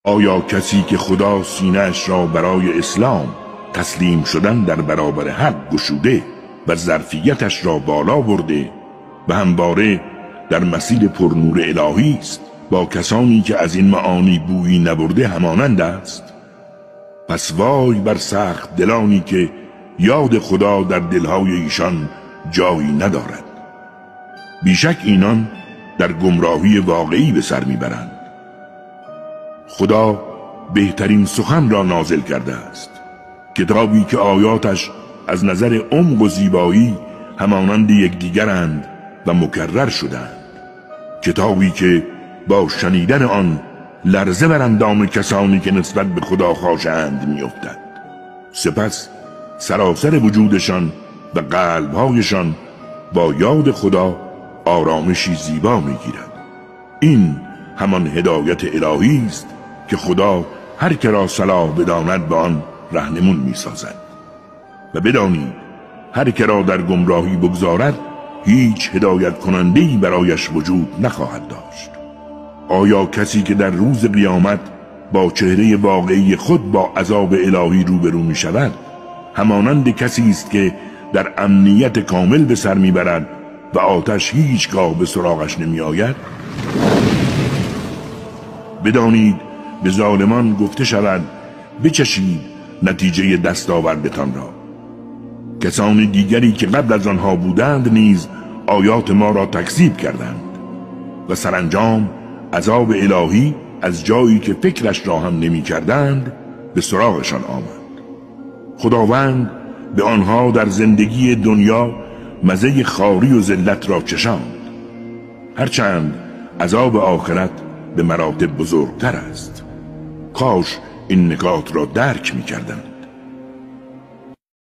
آیا کسی که خدا سینه‌اش را برای اسلام تسلیم شدن در برابر حق گشوده و ظرفیتش را بالا برده و همواره در مسیر پرنور الهی است، با کسانی که از این معانی بویی نبرده همانند است؟ پس وای بر سخت دلانی که یاد خدا در دلهای ایشان جایی ندارد. بیشک اینان در گمراهی واقعی به سر میبرند. خدا بهترین سخن را نازل کرده است، کتابی که آیاتش از نظر عمق و زیبایی همانند یکدیگرند و مکرر شدند، کتابی که با شنیدن آن لرزه بر اندام کسانی که نسبت به خدا خاشع‌اند میافتد. سپس سراسر وجودشان و قلبهایشان با یاد خدا آرامشی زیبا میگیرد. این همان هدایت الهی است که خدا هر که را صلاح بداند به آن راهنمون میسازد. و بدانید هر که را در گمراهی بگذارد هیچ هدایت کننده‌ای برایش وجود نخواهد داشت. آیا کسی که در روز قیامت با چهره واقعی خود با عذاب الهی روبرو می شود همانند کسی است که در امنیت کامل به سر می برد و آتش هیچگاه به سراغش نمی آید؟ بدانید به ظالمان گفته شود بچشید نتیجه دستاوردتان را. کسان دیگری که قبل از آنها بودند نیز آیات ما را تکذیب کردند و سرانجام عذاب الهی از جایی که فکرش را هم نمی کردند به سراغشان آمد. خداوند به آنها در زندگی دنیا مزه خواری و ذلت را چشاند، هرچند عذاب آخرت به مراتب بزرگتر است. کاش این نکات را درک می کردند.